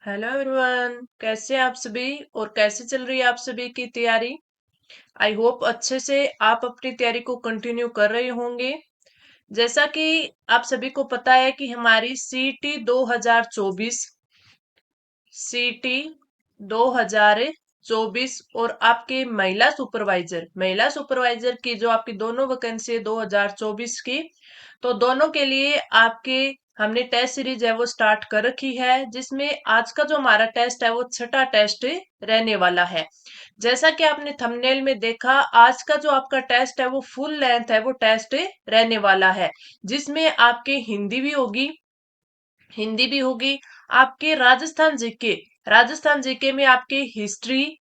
Hello everyone, कैसे हैं आप सभी और कैसे चल रही है आप सभी की तैयारी। आई होप अच्छे से आप अपनी तैयारी को कंटिन्यू कर रहे होंगे। जैसा कि आप सभी को पता है कि हमारी सीटी 2024 सीटी 2024 और आपके महिला सुपरवाइजर की जो आपकी दोनों वैकेंसी है 2024 की, तो दोनों के लिए आपके हमने टेस्ट सीरीज है वो स्टार्ट कर रखी है, जिसमें आज का जो हमारा टेस्ट है वो छठा टेस्ट रहने वाला है। जैसा कि आपने थंबनेल में देखा, आज का जो आपका टेस्ट है वो फुल लेंथ है वो टेस्ट रहने वाला है, जिसमें आपके हिंदी भी होगी, आपके राजस्थान जीके में आपके हिस्ट्री,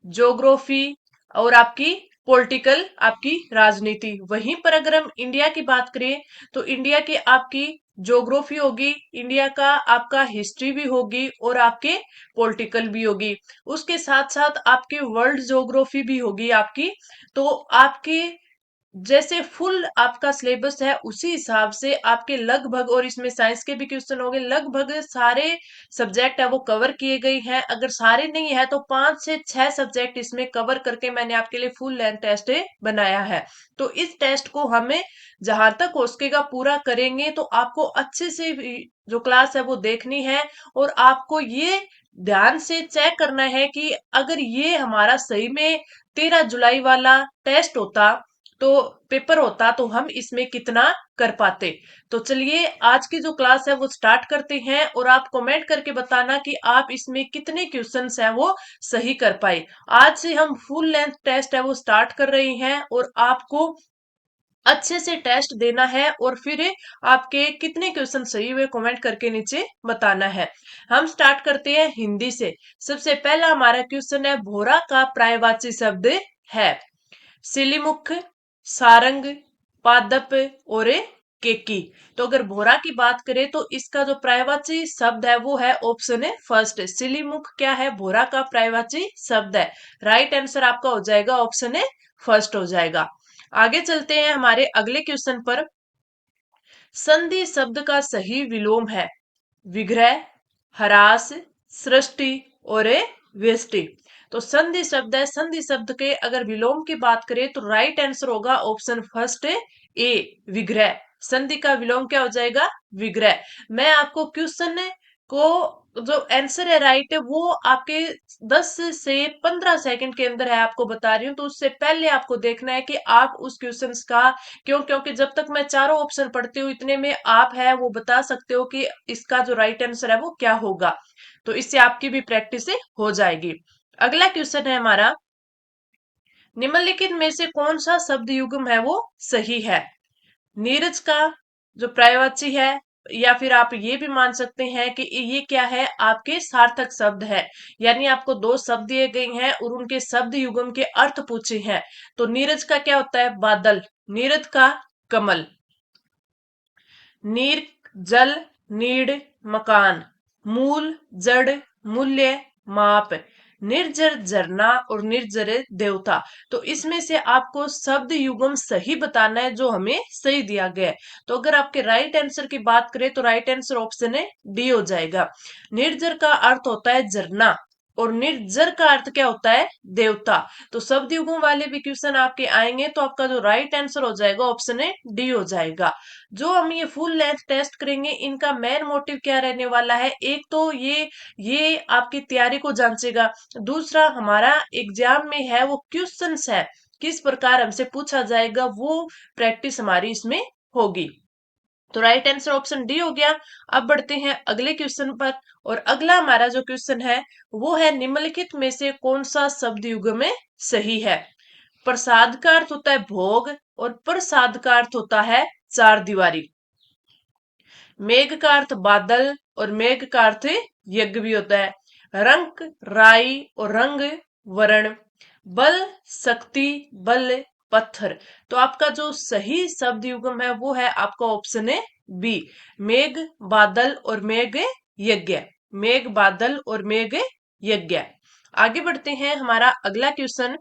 ज्योग्राफी और आपकी पॉलिटिकल, आपकी राजनीति। वहीं पर अगर हम इंडिया की बात करें तो इंडिया की आपकी ज्योग्राफी होगी, इंडिया का आपका हिस्ट्री भी होगी और आपके पॉलिटिकल भी होगी। उसके साथ साथ आपके वर्ल्ड ज्योग्राफी भी होगी आपकी। तो आपके जैसे फुल आपका सिलेबस है उसी हिसाब से आपके लगभग, और इसमें साइंस के भी क्वेश्चन होंगे, लगभग सारे सब्जेक्ट है वो कवर किए गए हैं। अगर सारे नहीं है तो 5 से 6 सब्जेक्ट इसमें कवर करके मैंने आपके लिए फुल लेंथ टेस्ट बनाया है। तो इस टेस्ट को हमें जहां तक हो सकेगा पूरा करेंगे। तो आपको अच्छे से जो क्लास है वो देखनी है और आपको ये ध्यान से चेक करना है कि अगर ये हमारा सही में 13 जुलाई वाला टेस्ट होता, तो पेपर होता, तो हम इसमें कितना कर पाते। तो चलिए आज की जो क्लास है वो स्टार्ट करते हैं और आप कमेंट करके बताना कि आप इसमें कितने क्वेश्चंस हैं वो सही कर पाए। आज से हम फुल लेंथ टेस्ट है वो स्टार्ट कर रहे हैं और आपको अच्छे से टेस्ट देना है और फिर आपके कितने क्वेश्चन सही हुए कमेंट करके नीचे बताना है। हम स्टार्ट करते हैं हिंदी से। सबसे पहला हमारा क्वेश्चन है, भोरा का पर्यायवाची शब्द है। सिलीमुख, सारंग, पादप और केकी। तो अगर भोरा की बात करें तो इसका जो पर्यायवाची शब्द है वो है ऑप्शन है फर्स्ट। सिलीमुख क्या है, भोरा का पर्यायवाची शब्द है। राइट आंसर आपका हो जाएगा ऑप्शन है फर्स्ट हो जाएगा। आगे चलते हैं हमारे अगले क्वेश्चन पर। संधि शब्द का सही विलोम है विग्रह, ह्रास, सृष्टि और व्यष्टि। तो संधि शब्द है, संधि शब्द के अगर विलोम की बात करें तो राइट आंसर होगा ऑप्शन फर्स्ट ए, विग्रह। संधि का विलोम क्या हो जाएगा, विग्रह। मैं आपको क्वेश्चन को जो आंसर है राइट है वो आपके 10 से 15 सेकंड के अंदर है आपको बता रही हूँ। तो उससे पहले आपको देखना है कि आप उस क्वेश्चंस का, क्योंकि जब तक मैं चारों ऑप्शन पढ़ती हूँ इतने में आप है वो बता सकते हो कि इसका जो राइट आंसर है वो क्या होगा। तो इससे आपकी भी प्रैक्टिस हो जाएगी। अगला क्वेश्चन है हमारा, निम्नलिखित में से कौन सा शब्द युग्म है वो सही है। नीरज का जो पर्यायवाची है, या फिर आप ये भी मान सकते हैं कि ये क्या है, आपके सार्थक शब्द है। यानी आपको दो शब्द दिए गए हैं और उनके शब्द युग्म के अर्थ पूछे हैं। तो नीरज का क्या होता है, बादल। नीरज का कमल। नीर, जल, नीड, मकान। मूल, जड़, मूल्य, माप। निर्जर, झरना और निर्जर, देवता। तो इसमें से आपको शब्द युग्म सही बताना है जो हमें सही दिया गया है। तो अगर आपके राइट आंसर की बात करें तो राइट आंसर ऑप्शन है डी हो जाएगा। निर्जर का अर्थ होता है झरना और निर्जर का अर्थ क्या होता है, देवता। तो शब्द युग्म वाले भी क्वेश्चन आपके आएंगे तो आपका जो राइट आंसर हो जाएगा ऑप्शन है डी हो जाएगा। जो हम ये फुल लेंथ टेस्ट करेंगे इनका मेन मोटिव क्या रहने वाला है, एक तो ये आपकी तैयारी को जांचेगा। दूसरा हमारा एग्जाम में है वो क्वेश्चंस है, किस प्रकार हमसे पूछा जाएगा वो प्रैक्टिस हमारी इसमें होगी। तो राइट आंसर ऑप्शन डी हो गया। अब बढ़ते हैं अगले क्वेश्चन पर। और अगला हमारा जो क्वेश्चन है वो है, निम्नलिखित में से कौन सा शब्द युग्म में सही है। प्रसाद का अर्थ होता है भोग और प्रसाद का अर्थ होता है चार दीवारी। मेघ का अर्थ बादल और मेघ का अर्थ यज्ञ भी होता है। रंक, राई और रंग, वर्ण। बल, शक्ति, बल, पत्थर। तो आपका जो सही शब्द युग्म है वो है आपका ऑप्शन है बी, मेघ, बादल और मेघ, यज्ञ। मेघ, बादल और मेघ, यज्ञ। आगे बढ़ते हैं हमारा अगला क्वेश्चन,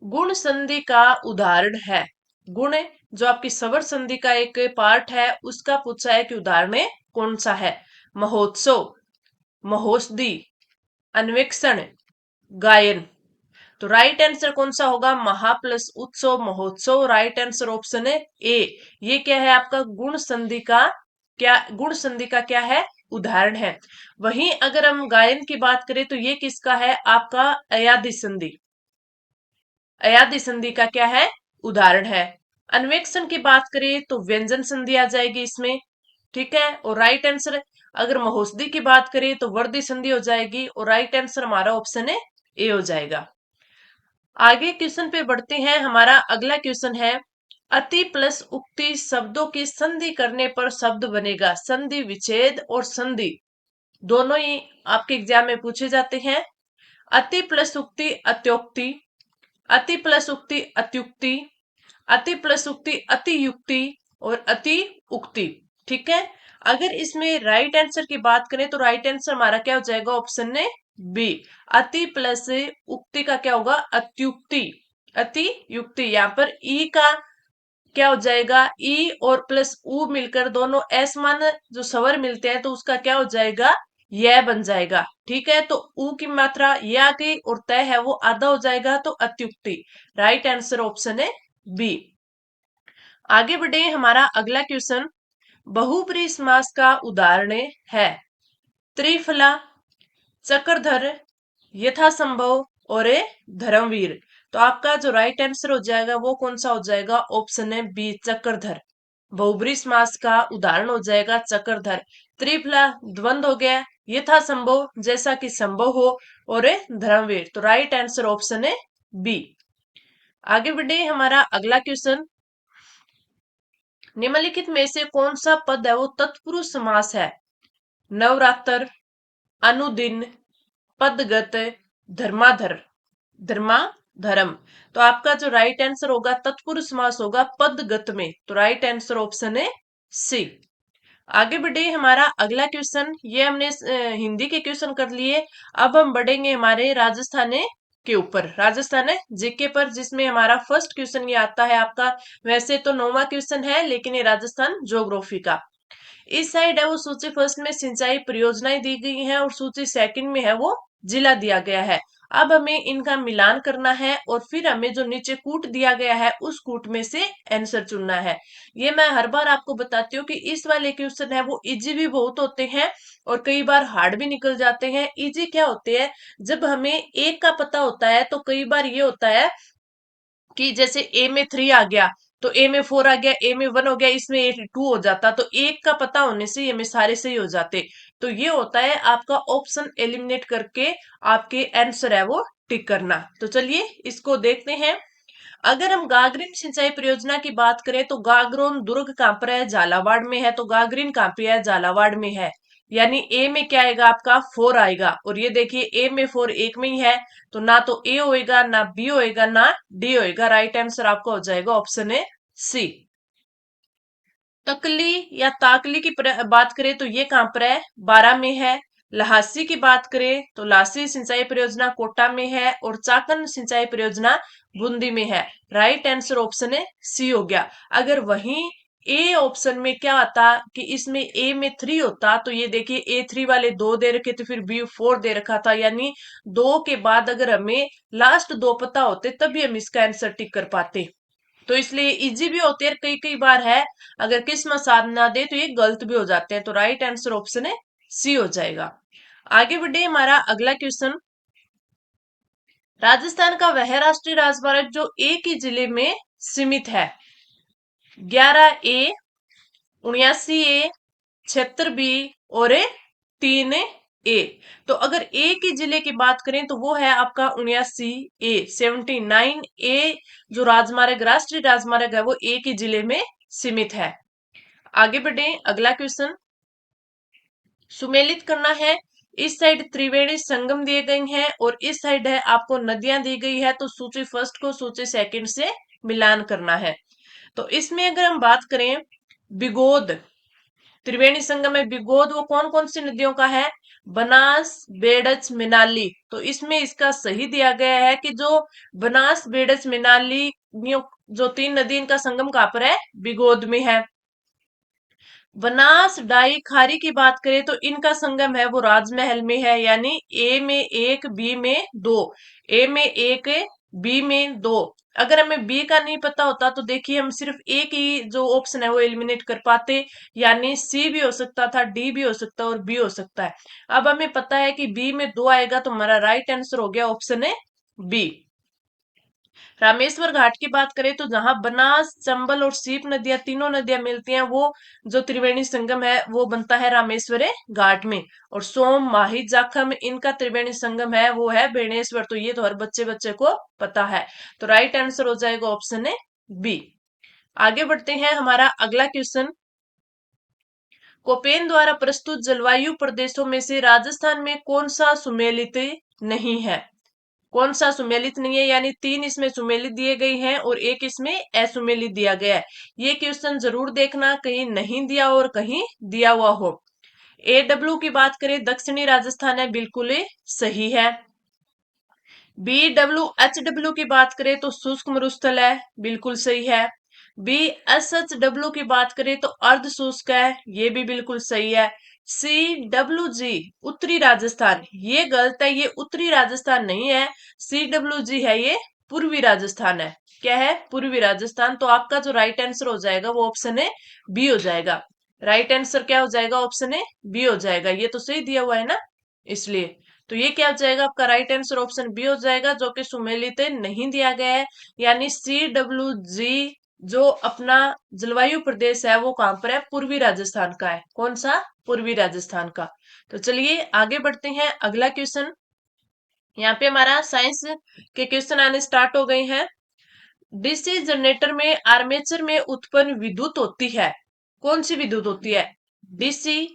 गुण संधि का उदाहरण है। गुण जो आपकी स्वर संधि का एक पार्ट है उसका पूछा है कि उदाहरण कौन सा है। महोत्सव, महोषधि, अन्वेक्षण, गायन। तो राइट आंसर कौन सा होगा? महा प्लस उत्सव, महोत्सव। राइट आंसर ऑप्शन है ए। ये क्या है आपका? गुण संधि का क्या, गुण संधि का क्या है? उदाहरण है। वहीं अगर हम गायन की बात करें तो ये किसका है? आपका अयादि संधि। अयादि संधि का क्या है? उदाहरण है। अन्वेक्षण की बात करें तो व्यंजन संधि आ जाएगी इसमें, ठीक है। और राइट आंसर अगर महोषधि की बात करें तो वर्दी संधि हो जाएगी, और राइट आंसर हमारा ऑप्शन है ए हो जाएगा। आगे क्वेश्चन पे बढ़ते हैं। हमारा अगला क्वेश्चन है, अति प्लस उक्ति शब्दों की संधि करने पर शब्द बनेगा। संधि विच्छेद और संधि दोनों ही आपके एग्जाम में पूछे जाते हैं। अति प्लस उक्ति अत्योक्ति, अति प्लस उक्ति अत्युक्ति, अति प्लस उक्ति अति युक्ति, और अति उक्ति, ठीक है। अगर इसमें राइट आंसर की बात करें तो राइट आंसर हमारा क्या हो जाएगा? ऑप्शन ने बी। अति प्लस उक्ति का क्या होगा? अत्युक्ति, अति युक्ति। यहाँ पर ई का क्या हो जाएगा? ई और प्लस उ मिलकर दोनों असमान जो स्वर मिलते हैं तो उसका क्या हो जाएगा? यह बन जाएगा, ठीक है। तो उ की मात्रा यह आ गई और तय है वो आधा हो जाएगा, तो अत्युक्ति। राइट आंसर ऑप्शन है बी। आगे बढ़े। हमारा अगला क्वेश्चन, बहुब्रीहि समास का उदाहरण है त्रिफला, चक्रधर, यथासंभव और धर्मवीर। तो आपका जो राइट आंसर हो जाएगा वो कौन सा हो जाएगा? ऑप्शन है बी, चक्रधर। बहुब्रीहि समास का उदाहरण हो जाएगा चक्रधर। त्रिफला द्वंद हो गया, यथासंभव जैसा कि संभव हो, और धर्मवीर। तो राइट आंसर ऑप्शन है बी। आगे बढ़े। हमारा अगला क्वेश्चन, निम्नलिखित में से कौन सा पद है वो तत्पुरुष समास है? नवरात्र, अनुदिन, पदगत, धर्माधर, धर्माधर्म। तो आपका जो राइट आंसर होगा तत्पुरुष समास होगा पदगत में। तो राइट आंसर ऑप्शन है सी। आगे बढ़े। हमारा अगला क्वेश्चन, ये हमने हिंदी के क्वेश्चन कर लिए। अब हम बढ़ेंगे हमारे राजस्थान के ऊपर, राजस्थान जीके पर, जिसमें हमारा फर्स्ट क्वेश्चन ये आता है आपका। वैसे तो 9वां क्वेश्चन है, लेकिन ये राजस्थान ज्योग्राफी का। इस साइड है वो सूची फर्स्ट में सिंचाई परियोजनाएं दी गई हैं, और सूची सेकंड में है वो जिला दिया गया है। अब हमें इनका मिलान करना है, और फिर हमें जो नीचे कूट दिया गया है उस कूट में से आंसर चुनना है। ये मैं हर बार आपको बताती हूँ कि इस वाले क्वेश्चन है वो इजी भी बहुत होते हैं, और कई बार हार्ड भी निकल जाते हैं। इजी क्या होते हैं? जब हमें एक का पता होता है तो कई बार ये होता है कि जैसे ए में 3 आ गया, तो ए में 4 आ गया, ए में 1 हो गया, इसमें 2 हो जाता, तो एक का पता होने से ये में सारे सही हो जाते। तो ये होता है आपका ऑप्शन एलिमिनेट करके आपके आंसर है वो टिक करना। तो चलिए इसको देखते हैं। अगर हम गागरीन सिंचाई परियोजना की बात करें तो गागरोन दुर्ग कहां पर है? झालावाड़ में है। तो गागरीन कहां पे है? झालावाड़ में है। यानी ए में क्या आएगा? आपका 4 आएगा। और ये देखिए ए में 4 एक में ही है, तो ना तो ए होएगा, ना बी होएगा, ना डी होएगा। राइट आंसर आपका हो जाएगा ऑप्शन है सी। तकली या ताकली की बात करें तो ये कहां पर है? 12 में है। लहासी की बात करें तो लासी सिंचाई परियोजना कोटा में है, और चाकन सिंचाई परियोजना बूंदी में है। राइट आंसर ऑप्शन है सी हो गया। अगर वहीं ए ऑप्शन में क्या आता कि इसमें ए में 3 होता, तो ये देखिए ए 3 वाले 2 दे रखे थे, फिर बी 4 दे रखा था, यानी 2 के बाद अगर हमें लास्ट 2 पता होते तभी हम इसका आंसर टिक कर पाते। तो इसलिए इजी भी होते हैं, कई कई बार है अगर किस्मत साथ ना दे तो ये गलत भी हो जाते हैं। तो राइट आंसर ऑप्शन है सी हो जाएगा। आगे बढ़े। हमारा अगला क्वेश्चन, राजस्थान का वह राष्ट्रीय राजमार्ग जो एक ही जिले में सीमित है? 11 ए, 79 ए, 76 बी, और 3 ए। तो अगर ए की जिले की बात करें तो वो है आपका 79 ए, 79 ए। जो राजमार्ग, राष्ट्रीय राजमार्ग है वो एक ही जिले में सीमित है। आगे बढ़े। अगला क्वेश्चन, सुमेलित करना है। इस साइड त्रिवेणी संगम दिए गए हैं, और इस साइड है आपको नदियां दी गई है। तो सूची फर्स्ट को सूची सेकंड से मिलान करना है। तो इसमें अगर हम बात करें बिगोद, त्रिवेणी संगम में बिगोद वो कौन कौन सी नदियों का है? बनास, बेड़च, मिनाली। तो इसमें इसका सही दिया गया है कि जो बनास, बेड़च, मिनाली जो 3 नदी इनका संगम कहां पर है? बिगोद में है। बनास डाई खारी की बात करें तो इनका संगम है वो राजमहल में है, यानी ए में एक, बी में दो। ए में एक, बी में दो। अगर हमें बी का नहीं पता होता तो देखिए हम सिर्फ एक ही जो ऑप्शन है वो एलिमिनेट कर पाते, यानी सी भी हो सकता था, डी भी हो सकता है और बी हो सकता है। अब हमें पता है कि बी में दो आएगा तो हमारा राइट आंसर हो गया ऑप्शन है बी। रामेश्वर घाट की बात करें तो जहां बनास, चंबल और सीप नदियां तीनों नदियां मिलती हैं, वो जो त्रिवेणी संगम है वो बनता है रामेश्वर घाट में। और सोम, माही, जाखम इनका त्रिवेणी संगम है वो है बेणेश्वर। तो ये तो हर बच्चे बच्चे को पता है। तो राइट आंसर हो जाएगा ऑप्शन है बी। आगे बढ़ते हैं, हमारा अगला क्वेश्चन। कोपेन द्वारा प्रस्तुत जलवायु प्रदेशों में से राजस्थान में कौन सा सुमेलित नहीं है? कौन सा सुमेलित नहीं है, यानी तीन इसमें सुमेलित दिए गए हैं और एक इसमें असुमेलित दिया गया है। ये क्वेश्चन जरूर देखना, कहीं नहीं दिया और कहीं दिया हुआ हो। AW की बात करें, दक्षिणी राजस्थान है, बिल्कुल सही है। BWHW की बात करें तो शुष्क मरुस्थल है, बिल्कुल सही है। BSHW की बात करें तो अर्ध शुष्क है, ये भी बिल्कुल सही है। CWG उत्तरी राजस्थान, ये गलत है, ये उत्तरी राजस्थान नहीं है। CWG है ये पूर्वी राजस्थान है। क्या है? पूर्वी राजस्थान। तो आपका जो राइट आंसर हो जाएगा वो ऑप्शन है बी हो जाएगा। राइट आंसर क्या हो जाएगा? ऑप्शन है बी हो जाएगा। ये तो सही दिया हुआ है ना, इसलिए। तो ये क्या हो जाएगा? आपका राइट आंसर ऑप्शन बी हो जाएगा, जो कि सुमेलित नहीं दिया गया है। यानी CWG जो अपना जलवायु प्रदेश है वो कहां पर है? पूर्वी राजस्थान का है। कौन सा? पूर्वी राजस्थान का। तो चलिए आगे बढ़ते हैं, अगला क्वेश्चन। यहाँ पे हमारा साइंस के क्वेश्चन आने स्टार्ट हो गए हैं। डीसी जनरेटर में आर्मेचर में उत्पन्न विद्युत होती है, कौन सी विद्युत होती है? DC,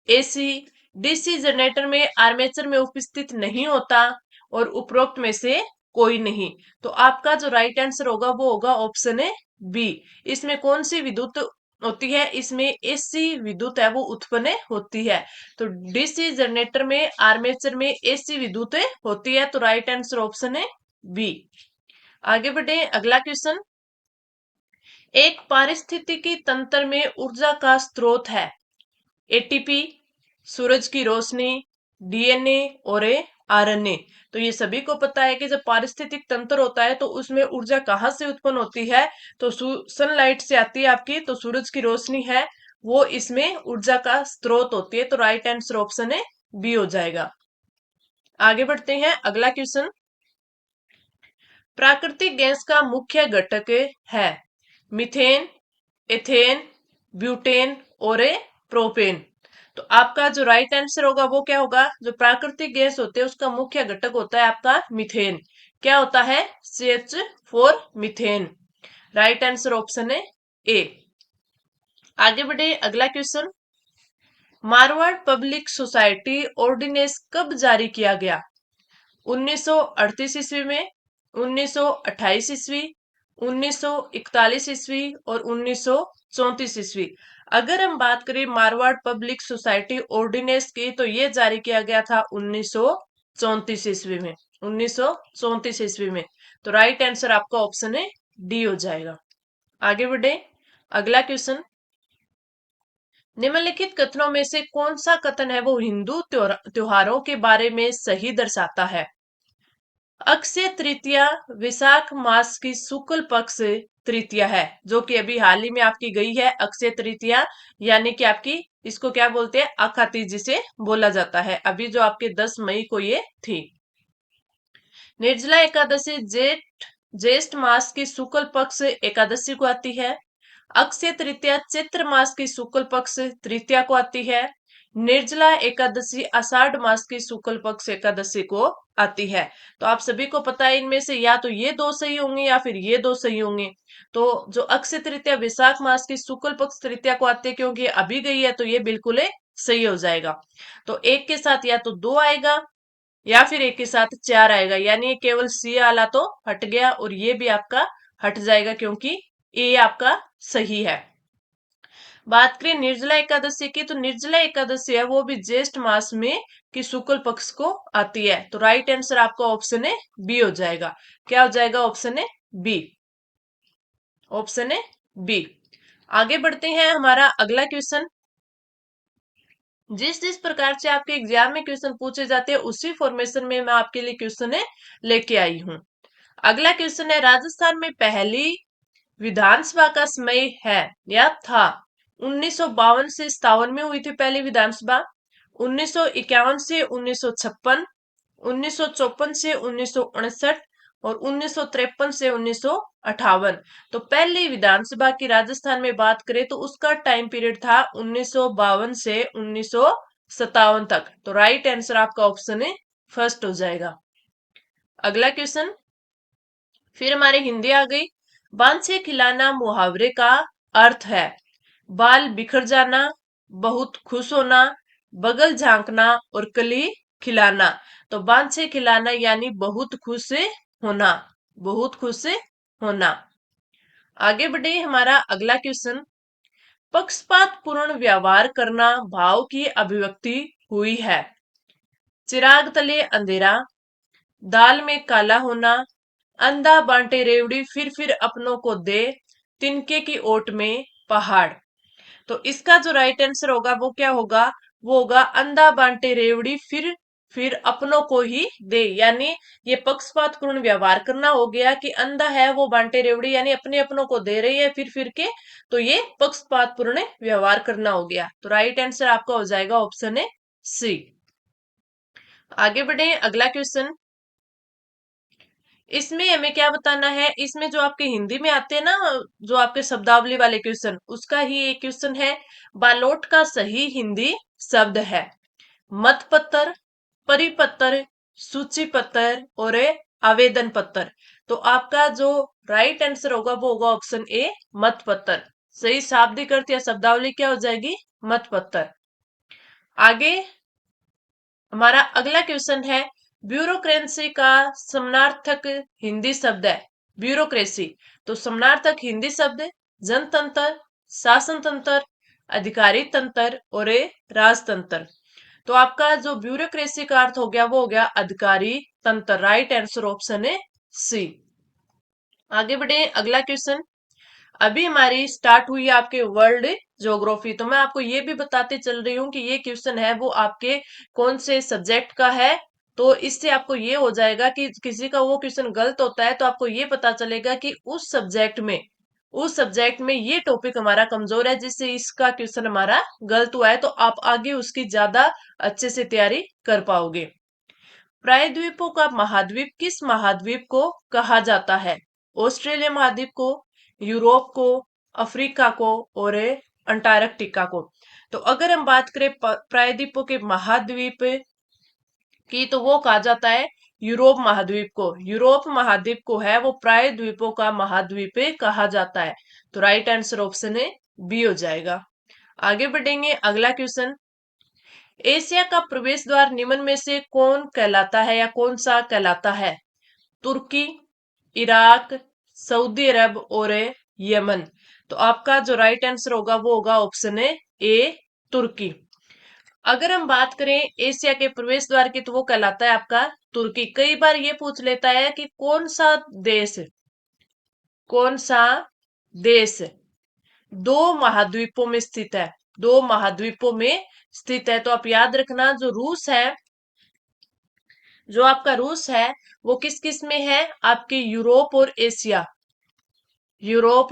AC. डीसी जनरेटर में आर्मेचर में उपस्थित नहीं होता और उपरोक्त में से कोई नहीं। तो आपका जो राइट आंसर होगा वो होगा ऑप्शन है बी। इसमें कौन सी विद्युत होती है? इसमें एसी विद्युत है वो उत्पन्न होती है। तो डीसी जनरेटर में आर्मेचर में एसी विद्युत होती है। तो राइट आंसर ऑप्शन है बी। आगे बढ़े, अगला क्वेश्चन। एक पारिस्थितिकी तंत्र में ऊर्जा का स्रोत है ATP, सूरज की रोशनी, DNA और RNA। तो ये सभी को पता है कि जब पारिस्थितिक तंत्र होता है तो उसमें ऊर्जा कहाँ से उत्पन्न होती है? तो सनलाइट से आती है आपकी। तो सूरज की रोशनी है वो इसमें ऊर्जा का स्रोत होती है। तो राइट आंसर ऑप्शन है बी हो जाएगा। आगे बढ़ते हैं, अगला क्वेश्चन। प्राकृतिक गैस का मुख्य घटक है मीथेन, एथेन, ब्यूटेन और प्रोपेन। तो आपका जो राइट आंसर होगा वो क्या होगा? जो प्राकृतिक गैस होते हैं उसका मुख्य घटक होता है आपका मीथेन। क्या होता है? CH4 methane. Right answer option है ए। आगे बढ़े, अगला question. Marwar public society ordinance कब जारी किया गया? 1938 ईस्वी में, 1928 ईस्वी, 1941 ईस्वी और 1934 ईस्वी। अगर हम बात करें मारवाड़ पब्लिक सोसाइटी ऑर्डिनेंस की तो ये जारी किया गया था 1934 ईस्वी में। 1934 ईस्वी में। तो राइट आंसर आपका ऑप्शन है डी हो जाएगा। आगे बढ़े, अगला क्वेश्चन। निम्नलिखित कथनों में से कौन सा कथन है वो हिंदू त्योहारों के बारे में सही दर्शाता है? अक्षय तृतीया विशाख मास की शुक्ल पक्ष तृतीया है, जो कि अभी हाल ही में आपकी गई है अक्षय तृतीया, यानी कि आपकी इसको क्या बोलते हैं? अखा तीज जिसे बोला जाता है। अभी जो आपके 10 मई को ये थी। निर्जला एकादशी ज्येष्ठ मास की शुक्ल पक्ष एकादशी को आती है। अक्षय तृतीया चैत्र मास की शुक्ल पक्ष तृतीया को आती है। निर्जला एकादशी आषाढ़ मास की शुक्ल पक्ष एकादशी को आती है। तो आप सभी को पता है इनमें से या तो ये दो सही होंगे या फिर ये दो सही होंगे। तो जो अक्षय तृतीया विशाख मास की शुक्ल पक्ष तृतीया को आती है, क्योंकि अभी गई है, तो ये बिल्कुल सही हो जाएगा। तो एक के साथ या तो दो आएगा या फिर एक के साथ चार आएगा, यानी ये केवल सी वाला तो हट गया और ये भी आपका हट जाएगा, क्योंकि ए आपका सही है। बात करें निर्जला एकादशी की, तो निर्जला एकादशी है वो भी ज्येष्ठ मास में की शुक्ल पक्ष को आती है। तो राइट आंसर आपका ऑप्शन है बी हो जाएगा। क्या हो जाएगा? ऑप्शन है बी। ऑप्शन है बी। आगे बढ़ते हैं, हमारा अगला क्वेश्चन। जिस जिस प्रकार से आपके एग्जाम में क्वेश्चन पूछे जाते हैं उसी फॉर्मेशन में मैं आपके लिए क्वेश्चन लेके आई हूँ। अगला क्वेश्चन है, राजस्थान में पहली विधानसभा का समय है या था 1952 से 57 में हुई थी पहली विधानसभा, 1951 से 1956, 1954 से 1959 और 1953 से 1958। तो पहली विधानसभा की राजस्थान में बात करें तो उसका टाइम पीरियड था 1952 से 1957 तक। तो राइट आंसर आपका ऑप्शन है फर्स्ट हो जाएगा। अगला क्वेश्चन, फिर हमारे हिंदी आ गई। बांध से खिलाना मुहावरे का अर्थ है बाल बिखर जाना, बहुत खुश होना, बगल झांकना और कली खिलाना। तो बांध से खिलाना यानी बहुत खुश होना, बहुत खुश होना। आगे बढ़े, हमारा अगला क्वेश्चन, पक्षपात पूर्ण व्यवहार करना भाव की अभिव्यक्ति हुई है चिराग तले अंधेरा, दाल में काला होना, अंधा बांटे रेवड़ी फिर अपनों को दे, तिनके की ओट में पहाड़। तो इसका जो राइट आंसर होगा वो क्या होगा, वो होगा अंधा बांटे रेवड़ी फिर अपनों को ही दे। यानी ये पक्षपातपूर्ण व्यवहार करना हो गया कि अंधा है वो बांटे रेवड़ी यानी अपने अपनों को दे रही है फिर के, तो ये पक्षपातपूर्ण व्यवहार करना हो गया। तो राइट आंसर आपका हो जाएगा ऑप्शन है सी। आगे बढ़े, अगला क्वेश्चन, इसमें हमें क्या बताना है, इसमें जो आपके हिंदी में आते हैं ना, जो आपके शब्दावली वाले क्वेश्चन, उसका ही एक क्वेश्चन है, बालोट का सही हिंदी शब्द है मत पत्र, परिपत्र, सूची पत्र और आवेदन पत्र। तो आपका जो राइट आंसर होगा वो होगा ऑप्शन ए मत पत्र। सही शाब्दिक अर्थ या शब्दावली क्या हो जाएगी, मत पत्र। आगे हमारा अगला क्वेश्चन है, ब्यूरोक्रेसी का समानार्थक हिंदी शब्द है ब्यूरोक्रेसी। तो समानार्थक हिंदी शब्द जनतंत्र, शासन तंत्र, अधिकारी तंत्र और राजतंत्र। तो आपका जो ब्यूरोक्रेसी का अर्थ हो गया वो हो गया अधिकारी तंत्र। राइट आंसर ऑप्शन है सी। आगे बढ़े, अगला क्वेश्चन, अभी हमारी स्टार्ट हुई है आपके वर्ल्ड ज्योग्राफी। तो मैं आपको ये भी बताते चल रही हूँ कि ये क्वेश्चन है वो आपके कौन से सब्जेक्ट का है। तो इससे आपको ये हो जाएगा कि किसी का वो क्वेश्चन गलत होता है तो आपको ये पता चलेगा कि उस सब्जेक्ट में ये टॉपिक हमारा कमजोर है जिससे इसका क्वेश्चन हमारा गलत हुआ है, तो आप आगे उसकी ज्यादा अच्छे से तैयारी कर पाओगे। प्रायद्वीपों का महाद्वीप किस महाद्वीप को कहा जाता है, ऑस्ट्रेलिया महाद्वीप को, यूरोप को, अफ्रीका को और अंटार्कटिका को। तो अगर हम बात करें प्रायद्वीपों के महाद्वीप की तो वो कहा जाता है यूरोप महाद्वीप को। यूरोप महाद्वीप को है वो प्रायद्वीपों का महाद्वीप कहा जाता है। तो राइट आंसर ऑप्शन है बी हो जाएगा। आगे बढ़ेंगे, अगला क्वेश्चन, एशिया का प्रवेश द्वार निम्न में से कौन कहलाता है या कौन सा कहलाता है, तुर्की, इराक, सऊदी अरब और यमन। तो आपका जो राइट आंसर होगा वो होगा ऑप्शन है ए तुर्की। अगर हम बात करें एशिया के प्रवेश द्वार की तो वो कहलाता है आपका तुर्की। कई बार ये पूछ लेता है कि कौन सा देश दो महाद्वीपों में स्थित है, दो महाद्वीपों में स्थित है। तो आप याद रखना जो आपका रूस है वो किस किस में है, आपके यूरोप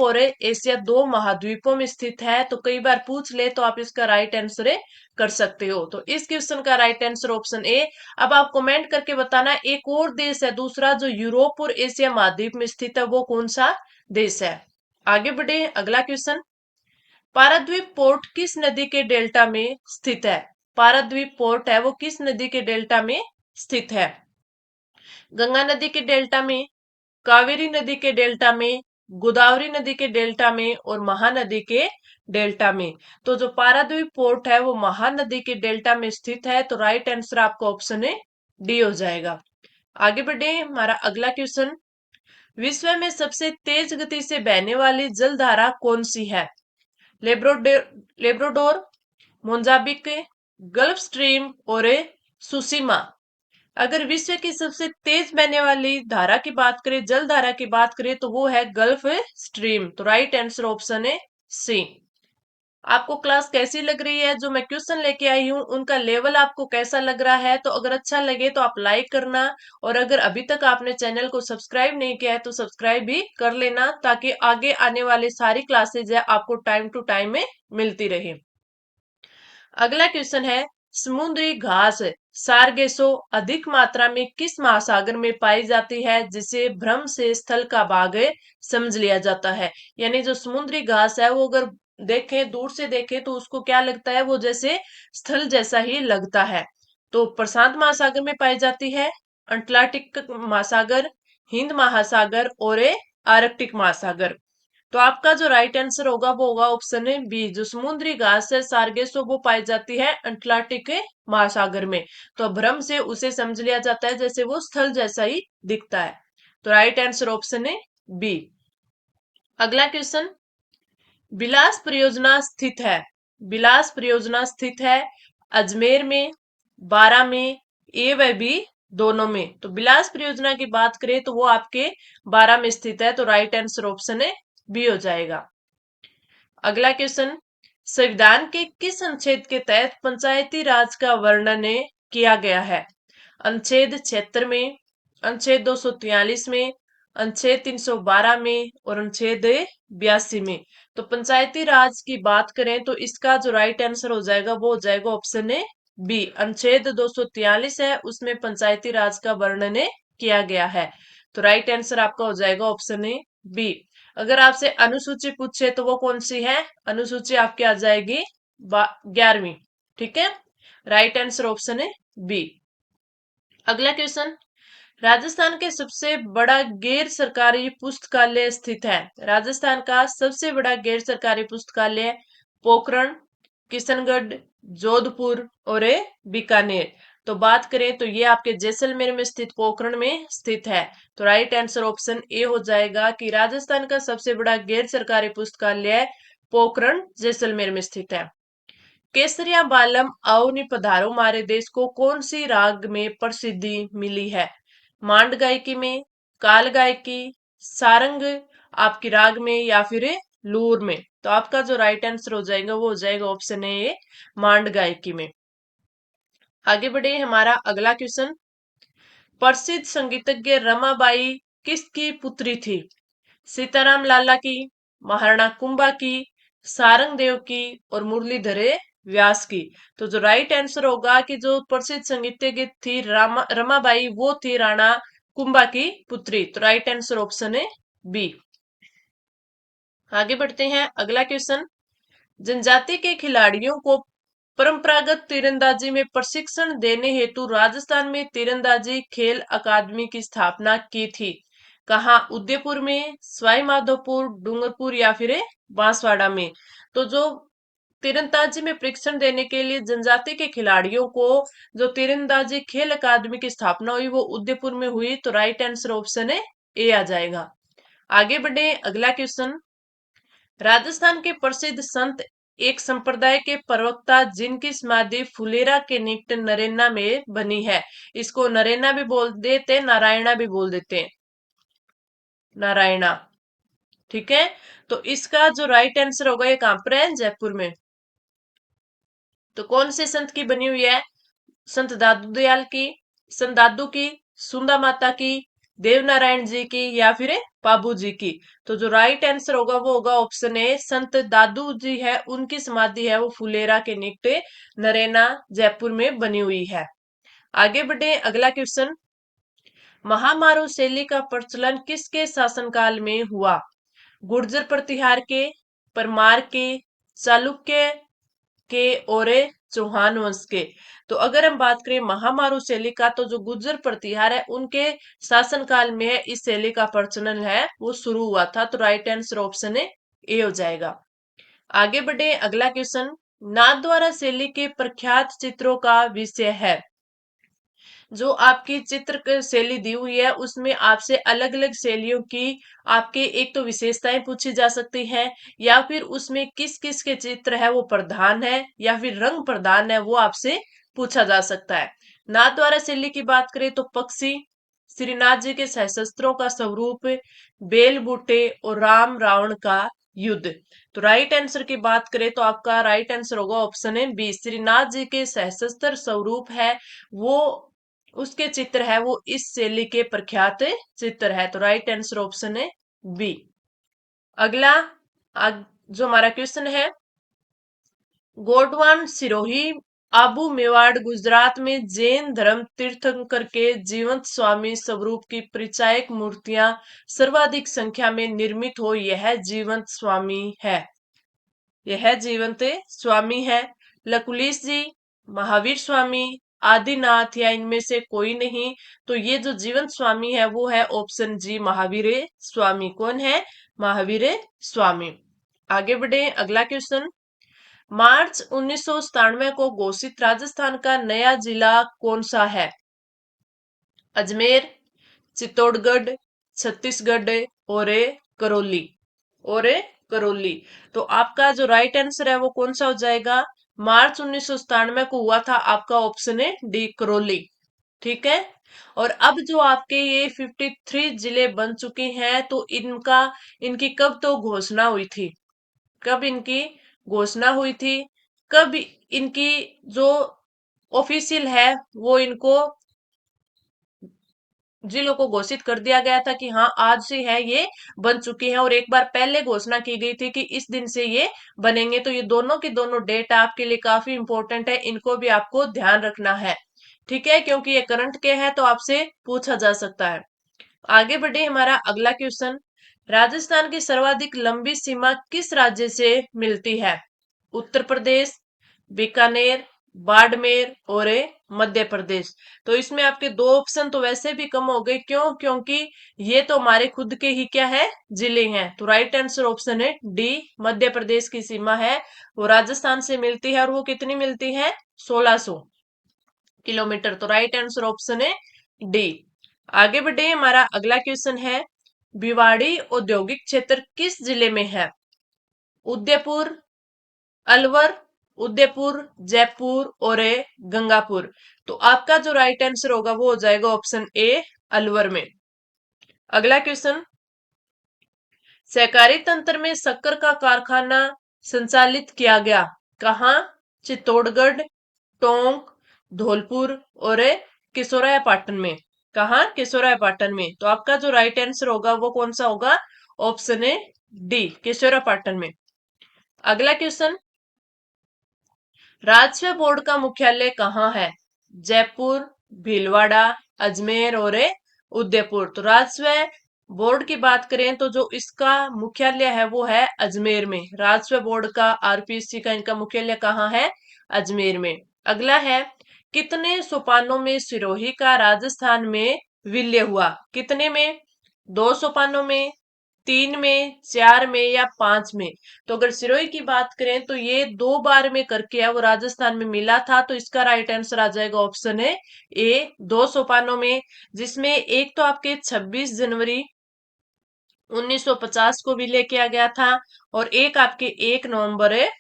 और एशिया दो महाद्वीपों में स्थित है। तो कई बार पूछ ले तो आप इसका राइट आंसर कर सकते हो। तो इस क्वेश्चन का राइट आंसर ऑप्शन ए। अब आप कमेंट करके बताना एक और देश है दूसरा जो यूरोप और एशिया महाद्वीप में स्थित है वो कौन सा देश है। आगे बढ़े, अगला क्वेश्चन, पाराद्वीप पोर्ट किस नदी के डेल्टा में स्थित है, पाराद्वीप पोर्ट है वो किस नदी के डेल्टा में स्थित है, गंगा नदी के डेल्टा में, कावेरी नदी के डेल्टा में, गोदावरी नदी के डेल्टा में और महानदी के डेल्टा में। तो जो पाराद्वीप पोर्ट है वो महानदी के डेल्टा में स्थित है। तो राइट आंसर आपका ऑप्शन है डी हो जाएगा। आगे बढ़े, हमारा अगला क्वेश्चन, विश्व में सबसे तेज गति से बहने वाली जलधारा कौन सी है, लेब्रोडोर, मोजाम्बिक, गल्फ स्ट्रीम और सुसीमा। अगर विश्व की सबसे तेज बहने वाली धारा की बात करें, जल धारा की बात करें तो वो है गल्फ स्ट्रीम। तो राइट आंसर ऑप्शन है सी। आपको क्लास कैसी लग रही है, जो मैं क्वेश्चन लेके आई हूँ उनका लेवल आपको कैसा लग रहा है? तो अगर अच्छा लगे तो आप लाइक करना, और अगर अभी तक आपने चैनल को सब्सक्राइब नहीं किया है तो सब्सक्राइब भी कर लेना, ताकि आगे आने वाली सारी क्लासेज है आपको टाइम टू टाइम में मिलती रहे। अगला क्वेश्चन है, समुद्री घास सारगेसो अधिक मात्रा में किस महासागर में पाई जाती है, जिसे भ्रम से स्थल का भाग समझ लिया जाता है? यानी जो समुद्री घास है वो अगर देखें, दूर से देखें तो उसको क्या लगता है, वो जैसे स्थल जैसा ही लगता है। तो प्रशांत महासागर में पाई जाती है, अंटार्कटिक महासागर, हिंद महासागर और आर्कटिक महासागर। तो आपका जो राइट आंसर होगा वो होगा ऑप्शन है बी, जो समुद्री घास है सारगेसो वो पाई जाती है अंटार्कटिक के महासागर में। तो भ्रम से उसे समझ लिया जाता है जैसे वो स्थल जैसा ही दिखता है। तो राइट आंसर ऑप्शन है बी। अगला क्वेश्चन, बिलास परियोजना स्थित है, बिलास परियोजना स्थित है अजमेर में, बारा में, ए व बी दोनों में? तो बिलास परियोजना की बात करें तो वो आपके बारा में स्थित है, तो राइट आंसर ऑप्शन है बी हो जाएगा। अगला क्वेश्चन, संविधान के किस अनुच्छेद के तहत पंचायती राज का वर्णन किया गया है? अनुच्छेद 76 में, अनुच्छेद 243 में, अनुच्छेद 312 में और अनुच्छेद 82 में? तो पंचायती राज की बात करें तो इसका जो राइट आंसर हो जाएगा वो हो जाएगा ऑप्शन है बी, अनुच्छेद 243 है उसमें पंचायती राज का वर्णन किया गया है। तो राइट आंसर आपका हो जाएगा ऑप्शन है बी। अगर आपसे अनुसूची पूछे तो वो कौन सी है? अनुसूची आपकी आ जाएगी 11वीं। ठीक है, राइट आंसर ऑप्शन है बी। अगला क्वेश्चन, राजस्थान के सबसे बड़ा गैर सरकारी पुस्तकालय स्थित है? राजस्थान का सबसे बड़ा गैर सरकारी पुस्तकालय पोखरण, किशनगढ़, जोधपुर और बीकानेर? तो बात करें तो ये आपके जैसलमेर में स्थित पोखरण में स्थित है। तो राइट आंसर ऑप्शन ए हो जाएगा कि राजस्थान का सबसे बड़ा गैर सरकारी पुस्तकालय पोखरण जैसलमेर में स्थित है। केसरिया बालम आओ नी पधारो मारे देश को कौन सी राग में प्रसिद्धि मिली है? मांड गायकी में, काल गायकी, सारंग आपकी राग में या फिर लूर में? तो आपका जो राइट आंसर हो जाएगा वो हो जाएगा ऑप्शन ए मांड गायकी में। आगे बढ़े, हमारा अगला क्वेश्चन, प्रसिद्ध संगीतज्ञ रमाबाई किसकी पुत्री थी? सीताराम लाला की, महाराणा कुंभा की, सारंग देव की और मुरलीधर व्यास की? तो जो राइट आंसर होगा कि जो प्रसिद्ध संगीतज्ञ थी रमाबाई वो थी राणा कुंभा की पुत्री। तो राइट आंसर ऑप्शन है बी। आगे बढ़ते हैं, अगला क्वेश्चन, जनजाति के खिलाड़ियों को परंपरागत तीरंदाजी में प्रशिक्षण देने हेतु राजस्थान में तीरंदाजी खेल अकादमी की स्थापना की थी? कहाँ? उदयपुर में, सवाई माधोपुर, डूंगरपुर या फिर बांसवाड़ा में? तो जो तीरंदाजी में प्रशिक्षण देने के लिए जनजाति के खिलाड़ियों को जो तीरंदाजी खेल अकादमी की स्थापना हुई वो उदयपुर में हुई। तो राइट आंसर ऑप्शन है ए आ जाएगा। आगे बढ़े, अगला क्वेश्चन, राजस्थान के प्रसिद्ध संत एक संप्रदाय के प्रवक्ता जिनकी समाधि फुलेरा के निकट नरेना में बनी है, इसको नरेना भी बोल देते, नारायणा भी बोल देते हैं, नारायणा। ठीक है, तो इसका जो राइट आंसर होगा ये कहां पर है? जयपुर में। तो कौन से संत की बनी हुई है? संत दादू दयाल की, संत दादू की, सुंदा माता की, देवनारायण जी की या फिर बाबू जी की? तो जो राइट आंसर होगा वो होगा ऑप्शन ए, संत दादू जी है उनकी समाधि है वो फुलेरा के निकट नरेना जयपुर में बनी हुई है। आगे बढ़े, अगला क्वेश्चन, महामारू शैली का प्रचलन किसके शासनकाल में हुआ? गुर्जर प्रतिहार के, परमार के, चालुक्य के और चौहान वंश के? तो अगर हम बात करें महामारू शैली का तो जो गुर्जर प्रतिहार है उनके शासनकाल में है इस शैली का प्रचलन है वो शुरू हुआ था। तो राइट आंसर ऑप्शन है ए हो जाएगा। आगे बढ़े, अगला क्वेश्चन, नाथद्वारा शैली के प्रख्यात चित्रों का विषय है? जो आपकी चित्र शैली दी हुई है उसमें आपसे अलग अलग शैलियों की आपके एक तो विशेषताएं पूछी जा सकती हैं, या फिर उसमें किस किस के चित्र है वो प्रधान है या फिर रंग प्रधान है वो आपसे पूछा जा सकता है। नाथद्वारा शैली की बात करें तो पक्षी, श्रीनाथ जी के सहस्त्रों का स्वरूप, बेल बूटे और राम रावण का युद्ध। तो राइट आंसर की बात करें तो आपका राइट आंसर होगा ऑप्शन है बी। श्रीनाथ जी के सशस्त्र स्वरूप है वो, उसके चित्र है वो इस शैली के प्रख्यात चित्र है। तो राइट आंसर ऑप्शन है बी। अगला जो हमारा क्वेश्चन है, गोडवान सिरोही आबू मेवाड़ गुजरात में जैन धर्म तीर्थंकर के जीवंत स्वामी स्वरूप की परिचायक मूर्तियां सर्वाधिक संख्या में निर्मित हो, यह जीवंत स्वामी है। यह जीवंत स्वामी है लकुलिश जी, महावीर स्वामी, आदिनाथ या इनमें से कोई नहीं। तो ये जो जीवंत स्वामी है वो है ऑप्शन जी, महावीर स्वामी। कौन है? महावीर स्वामी। आगे बढ़े, अगला क्वेश्चन। मार्च 1997 को घोषित राजस्थान का नया जिला कौन सा है? अजमेर, चित्तौड़गढ़, छत्तीसगढ़ और करौली। और करौली। तो आपका जो राइट आंसर है वो कौन सा हो जाएगा? मार्च 1997 को हुआ था आपका ऑप्शन है डी, करौली। ठीक है। और अब जो आपके ये 53 जिले बन चुके हैं, तो इनकी कब तो घोषणा हुई थी? कब इनकी घोषणा हुई थी? कब इनकी जो ऑफिशियल है वो इनको जिलों को घोषित कर दिया गया था कि हाँ आज से है ये बन चुके हैं, और एक बार पहले घोषणा की गई थी कि इस दिन से ये बनेंगे। तो ये दोनों की दोनों डेट आपके लिए काफी इंपॉर्टेंट है, इनको भी आपको ध्यान रखना है। ठीक है, क्योंकि ये करंट के हैं तो आपसे पूछा जा सकता है। आगे बढ़े, हमारा अगला क्वेश्चन। राजस्थान की सर्वाधिक लंबी सीमा किस राज्य से मिलती है? उत्तर प्रदेश, बीकानेर, बाड़मेर और मध्य प्रदेश। तो इसमें आपके दो ऑप्शन तो वैसे भी कम हो गए। क्यों? क्योंकि ये तो हमारे खुद के ही क्या है, जिले हैं। तो राइट आंसर ऑप्शन है डी, मध्य प्रदेश की सीमा है वो राजस्थान से मिलती है, और वो कितनी मिलती है? 1600 किलोमीटर। तो राइट आंसर ऑप्शन है डी। आगे बढ़े, हमारा अगला क्वेश्चन है, भिवाड़ी औद्योगिक क्षेत्र किस जिले में है? उदयपुर, अलवर, उदयपुर, जयपुर और गंगापुर। तो आपका जो राइट आंसर होगा वो हो जाएगा ऑप्शन ए, अलवर में। अगला क्वेश्चन, सहकारी तंत्र में शक्कर का कारखाना संचालित किया गया कहाँ? चित्तौड़गढ़, टोंक, धौलपुर और किशोरापाटन में। कहाँ? किशोरापाटन में। तो आपका जो राइट आंसर होगा वो कौन सा होगा? ऑप्शन ए डी, किशोरापाटन में। अगला क्वेश्चन, राजस्व बोर्ड का मुख्यालय कहाँ है? जयपुर, भीलवाड़ा, अजमेर और उदयपुर। तो राजस्व बोर्ड की बात करें तो जो इसका मुख्यालय है वो है अजमेर में। राजस्व बोर्ड का, आरपीएससी का इनका मुख्यालय कहाँ है? अजमेर में। अगला है, कितने सोपानों में सिरोही का राजस्थान में विलय हुआ? कितने में? 2 सोपानों में, 3 में, 4 में या 5 में? तो अगर सिरोही की बात करें तो ये 2 बार में करके है वो राजस्थान में मिला था। तो इसका राइट आंसर आ जाएगा ऑप्शन है ए, 2 सोपानों में। जिसमें एक तो आपके 26 जनवरी 1950 को विलय किया गया था, और एक आपके 1 नवंबर है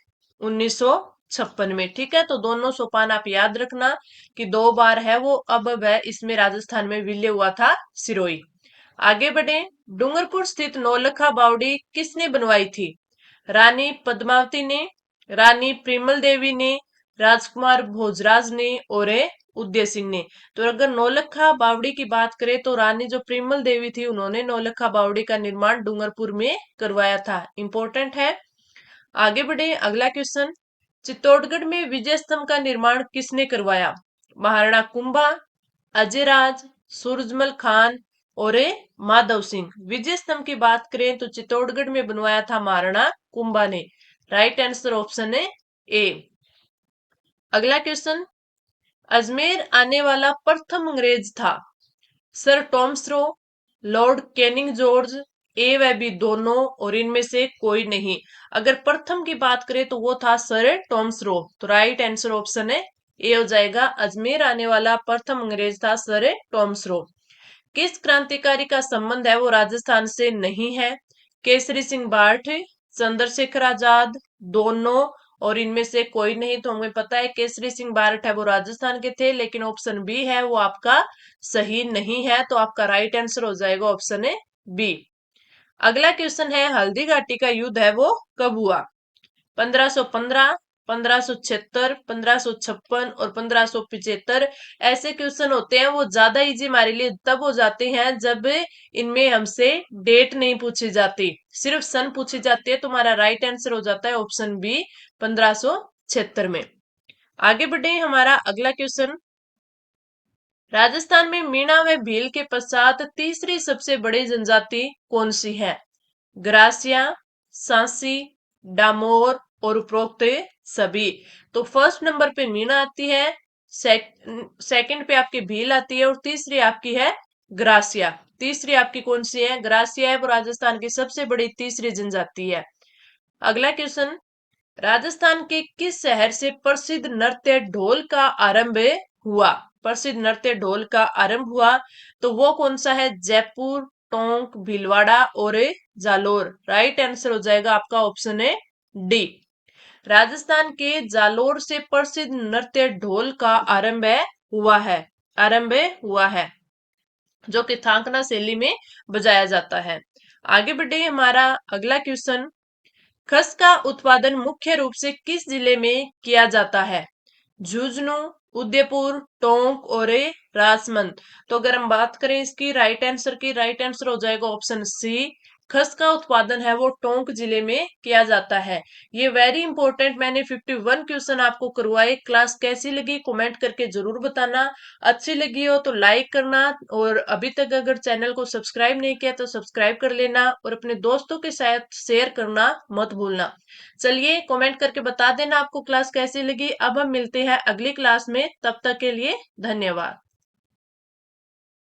1956 में। ठीक है, तो दोनों सोपान आप याद रखना कि 2 बार है वो अब वह इसमें राजस्थान में विलय हुआ था सिरोही। आगे बढ़े, डूंगरपुर स्थित नौलखा बावड़ी किसने बनवाई थी? रानी पद्मावती ने, रानी प्रेमल देवी ने, राजकुमार भोजराज ने और उदय सिंह ने। तो अगर नौलखा बावड़ी की बात करें तो रानी जो प्रेमल देवी थी उन्होंने नौलखा बावड़ी का निर्माण डूंगरपुर में करवाया था। इंपॉर्टेंट है। आगे बढ़े, अगला क्वेश्चन, चित्तौड़गढ़ में विजय स्तंभ का निर्माण किसने करवाया? महाराणा कुंभा, अजयराज, सूरजमल खान और माधव सिंह। विजय स्तंभ की बात करें तो चित्तौड़गढ़ में बनवाया था महाराणा कुंभा ने। राइट आंसर ऑप्शन है ए। अगला क्वेश्चन, अजमेर आने वाला प्रथम अंग्रेज था? Sir Thomas Roe, Lord Canning George, A व बी दोनों और इनमें से कोई नहीं। अगर प्रथम की बात करें तो वो था सर टॉमस रो। तो राइट आंसर ऑप्शन है ए हो जाएगा, अजमेर आने वाला प्रथम अंग्रेज था सर टॉमस रो। किस क्रांतिकारी का संबंध है वो राजस्थान से नहीं है? केसरी सिंह बाठ, चंद्रशेखर आजाद, दोनों और इनमें से कोई नहीं। तो हमें पता है केसरी सिंह बारठ है वो राजस्थान के थे, लेकिन ऑप्शन बी है वो आपका सही नहीं है। तो आपका राइट आंसर हो जाएगा ऑप्शन है बी। अगला क्वेश्चन है, हल्दी घाटी का युद्ध है वो कब हुआ? 1515, 1576, 1556 और 1575। ऐसे क्वेश्चन होते हैं वो ज्यादा इजी हमारे लिए तब हो जाते हैं जब इनमें हमसे डेट नहीं पूछी जाती, सिर्फ सन पूछी जाती है। तुम्हारा राइट आंसर हो जाता है ऑप्शन बी, 1576 में। आगे बढ़े, हमारा अगला क्वेश्चन, राजस्थान में मीणा व भील के पश्चात तीसरी सबसे बड़ी जनजाति कौन सी है? ग्रासिया, सांसी, डामोर और उपरोक्त सभी। तो फर्स्ट नंबर पे मीणा आती है, सेकंड पे आपकी भील आती है और तीसरी आपकी है ग्रासिया। तीसरी आपकी कौन सी है? ग्रासिया है, वो राजस्थान की सबसे बड़ी तीसरी जनजाति है। अगला क्वेश्चन, राजस्थान के किस शहर से प्रसिद्ध नृत्य ढोल का आरंभ हुआ? प्रसिद्ध नृत्य ढोल का आरंभ हुआ, तो वो कौन सा है? जयपुर, टोंक, भीलवाड़ा और जालोर। राइट आंसर हो जाएगा आपका ऑप्शन है डी। राजस्थान के जालोर से प्रसिद्ध नृत्य ढोल का आरंभ हुआ है, जो कि थांकना शैली में बजाया जाता है। आगे बढ़े, हमारा अगला क्वेश्चन, खस का उत्पादन मुख्य रूप से किस जिले में किया जाता है? झुंझुनू, उदयपुर, टोंक और राजसमंद। तो अगर हम बात करें इसकी राइट आंसर की, राइट आंसर हो जाएगा ऑप्शन सी। खस का उत्पादन है वो टोंक जिले में किया जाता है। ये वेरी इंपॉर्टेंट, मैंने 51 क्वेश्चन आपको करवाए। क्लास कैसी लगी कमेंट करके जरूर बताना। अच्छी लगी हो तो लाइक करना, और अभी तक अगर चैनल को सब्सक्राइब नहीं किया तो सब्सक्राइब कर लेना, और अपने दोस्तों के साथ शेयर करना मत भूलना। चलिए कमेंट करके बता देना आपको क्लास कैसी लगी। अब हम मिलते हैं अगली क्लास में, तब तक के लिए धन्यवाद।